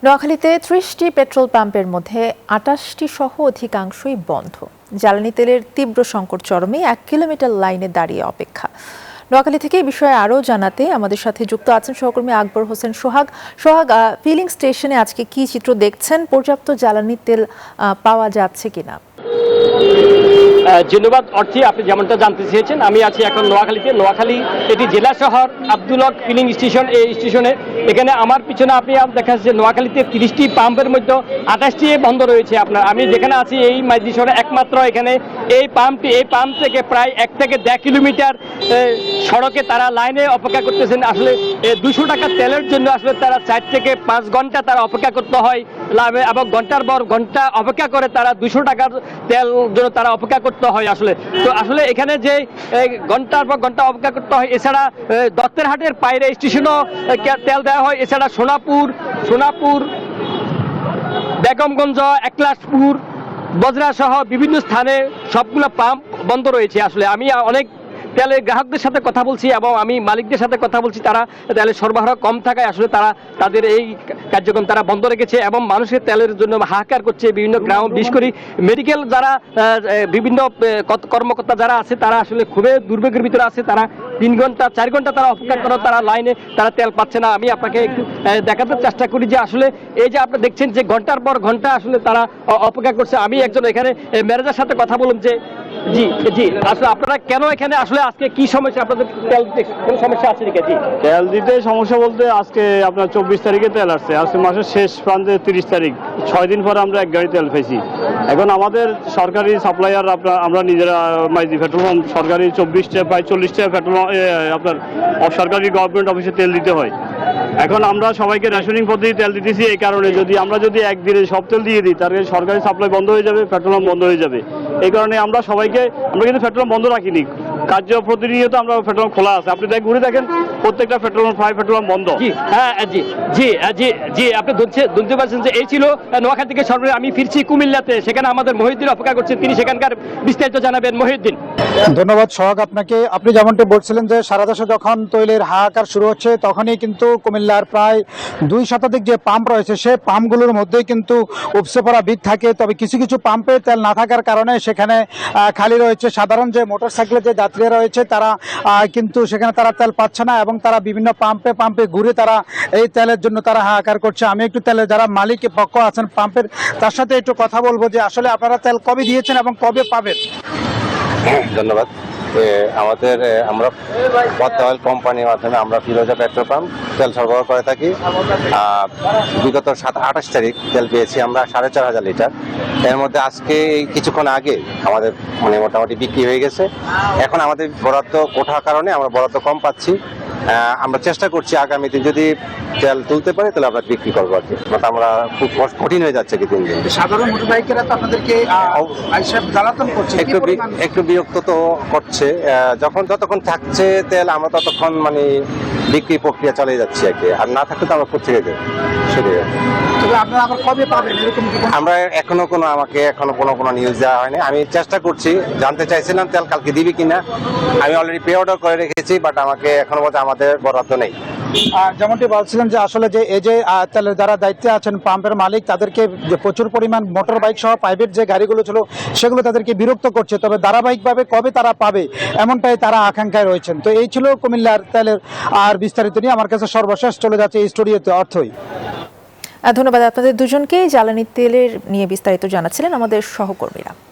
নোয়াখালীতে ৩০টি পেট্রোল পাম্পের মধ্যে ২৮টি সহ অধিকাংশই বন্ধ। জ্বালানি তেলের তীব্র সংকট চরমে ১ কিলোমিটার লাইনে দাঁড়িয়ে অপেক্ষা। নোয়াখালী থেকে এই বিষয়ে আরও জানাতে আমাদের সাথে যুক্ত আছেন সহকর্মী আকবর হোসেন সোহাগ। ফিলিং স্টেশনে আজকে কি চিত্র দেখছেন? পর্যাপ্ত জ্বালানি তেল পাওয়া যাচ্ছে কিনা? ধন্যবাদ অর্থী, আপনি যেমনটা জানতে চেয়েছেন, আমি আছি এখন নোয়াখালীতে। নোয়াখালী এটি জেলা শহর, আব্দুল হক ফিলিং স্টেশন। এই স্টেশনে এখানে আমার পিছনে আপনি দেখা যাচ্ছে নোয়াখালীতে ৩০টি পাম্পের মধ্যে ২৮টি বন্ধ রয়েছে। আপনার আমি যেখানে আছি এই মাইজি শহরে একমাত্র এখানে এই পাম্প থেকে প্রায় ১ থেকে ১.৫ কিলোমিটার সড়কে তারা লাইনে অপেক্ষা করতেছেন। আসলে ২০০ টাকা তেলের জন্য আসলে তারা ৪ থেকে ৫ ঘন্টা তারা অপেক্ষা করতে হয় এবং ঘন্টার পর ঘন্টা অপেক্ষা করে তারা ২০০ টাকার তেল জন্য তারা অপেক্ষা করতে হয়। আসলে এখানে যে ঘন্টার পর ঘন্টা অপেক্ষা করতে হয়, এছাড়া দত্তের হাটের বাইরে স্টেশনও তেল দেওয়া হয়। এছাড়া সোনাপুর, বেগমগঞ্জ, একলাশপুর, বজরা সহ বিভিন্ন স্থানে সবগুলো পাম্প বন্ধ রয়েছে। আসলে আমি অনেক তেলের গ্রাহকদের সাথে কথা বলছি এবং আমি মালিকদের সাথে কথা বলছি, তারা তেলের সরবরাহ কম থাকায় আসলে তাদের এই কার্যক্রম তারা বন্ধ রেখেছে এবং মানুষের তেলের জন্য হাহাকার করছে। বিভিন্ন গ্রাম, বিশেষ করে মেডিকেল যারা বিভিন্ন কর্মকর্তা যারা আছে, তারা আসলে খুবই দুর্ভোগের ভিতরে আছে। তারা ৩ ঘন্টা ৪ ঘন্টা তারা অপেক্ষা করে, তারা লাইনে তারা তেল পাচ্ছে না। আমি আপনাকে একটু দেখাতে চেষ্টা করি যে আসলে এই যে আপনি দেখছেন যে ঘন্টার পর ঘন্টা আসলে তারা অপেক্ষা করছে। আমি একজন এখানে ম্যানেজার সাথে কথা বললাম যে জি আসলে আপনারা কেন এখানে আসলে আজকে কি সমস্যা, আপনাদের তেল দিতে কোনো সমস্যা আছে নাকি? জি, তেল দিতে সমস্যা বলতে আজকে আপনার ২৪ তারিখে তেল আসছে, আজকে মাসের শেষ প্রান্তে ৩০ তারিখ, ৬ দিন পরে আমরা ১ গাড়ি তেল পেয়েছি। এখন আমাদের সরকারি সাপ্লাইয়ার আমরা নিজেরা মাইজি পেট্রোল পাম্প সরকারি ২৪টা প্রায় ৪০টা পেট্রোল আপনার সরকারি গভর্নমেন্ট অফিসে তেল দিতে হয়। এখন আমরা সবাইকে রেশনিং পদ্ধতি তেল দিতেছি এই কারণে, আমরা যদি একদিনে সব তেল দিয়ে দিই তাহলে সরকারি সাপ্লাই বন্ধ হয়ে যাবে, পেট্রোল পাম্প বন্ধ হয়ে যাবে। এই কারণে আমরা কিন্তু পেট্রোল পাম্প বন্ধ রাখিনি, প্রতিনিয়ত আমরা পেট্রোল পাম্প খোলা আছে। আপনি ঘুরে দেখেন প্রত্যেকটা পেট্রোল পাম্প বন্ধ। জি আপনি শুনতে পাচ্ছেন যে এই ছিল নোয়াখালী থেকে সর্বরে। আমি ফিরছি কুমিল্লাতে, সেখানে আমাদের মহিউদ্দিন অপেক্ষা করছেন, তিনি সেখানকার বিস্তারিত জানাবেন। মহিউদ্দিন। ধন্যবাদ সোহাগ আপনাকে। আপনি যেমনটি বলছিলেন যে সারা দেশে যখন তৈলের হাহাকার শুরু হচ্ছে তখনই কিন্তু কুমিল্লার প্রায় ২ শতাধিক যে পাম্প রয়েছে সেই পাম্পগুলোর মধ্যেই কিন্তু উপসে পড়া ভিড় থাকে। তবে কিছু কিছু পাম্পে তেল না থাকার কারণে সেখানে খালি রয়েছে। সাধারণ যে মোটরসাইকেলে যে যাত্রীরা রয়েছে তারা কিন্তু সেখানে তারা তেল পাচ্ছে না এবং তারা বিভিন্ন পাম্পে ঘুরে তারা এই তেলের জন্য তারা হাহাকার করছে। আমি একটু তেলের যারা মালিক পক্ষ আছেন পাম্পের, তার সাথে একটু কথা বলবো যে আসলে আপনারা তেল কবে দিয়েছেন এবং কবে পাবেন? ধন্যবাদ। আমরা পদ্মা অয়েল কোম্পানির মাধ্যমে আমরা ফিরোজা পেট্রোল পাম্প তেল সরবরাহ করে থাকি। বিগত ২৮ তারিখ তেল পেয়েছি আমরা ৪,৫০০ লিটার। এর মধ্যে আজকে কিছুক্ষণ আগে আমাদের মোটামুটি বিক্রি হয়ে গেছে। এখন আমাদের বরাদ্দ ওঠার কারণে আমরা বরাদ্দ কম পাচ্ছি। আমরা চেষ্টা করছি আগামীতে যদি তেল তুলতে পারি তাহলে আমরা বিক্রি করবো আর কি। আমরা খুব কঠিন হয়ে যাচ্ছে কি দিন দিন। সাধারণ মোটরবাইকেরা তো আপনাদেরকে জ্বালাতন করছে, একটু বিরক্ত তো করছে। যতক্ষণ থাকছে তেল আমরা ততক্ষণ বিক্রি প্রক্রিয়া চালিয়ে যাচ্ছি আর কি। আর না থাকলে তো আমরা কোথা থেকে দেবো সেটাই। আমরা এখনো কোনো নিউজ দেওয়া হয়নি। আমি চেষ্টা করছি, জানতে চাইছিলাম তেল কালকে দিবি কিনা। আমি অলরেডি প্রি অর্ডার করে রেখেছি, বাট আমাকে এখনো বলতে আমাদের বরাদ্দ নেই। যেমনটি বলছিলেন যে আসলে যে এই যে তেলের যারা দায়িত্বে আছেন পাম্পের মালিক, তাদেরকে যে প্রচুর পরিমাণ মোটর বাইক সহ প্রাইভেট যে গাড়িগুলো ছিল সেগুলো তাদেরকে বিরক্ত করছে। তবে ধারাবাহিকভাবে কবে তারা পাবে এমনটাই তারা আকাঙ্ক্ষায় রয়েছেন। তো এই ছিল কুমিল্লার তেলের আর বিস্তারিত নিয়ে আমার কাছে সর্বশেষ চলে যাচ্ছে এই স্টুডিওতে অর্থই। ধন্যবাদ আপনাদের দুজনকে। জ্বালানি তেলের নিয়ে বিস্তারিত জানাচ্ছিলেন আমাদের সহকর্মীরা।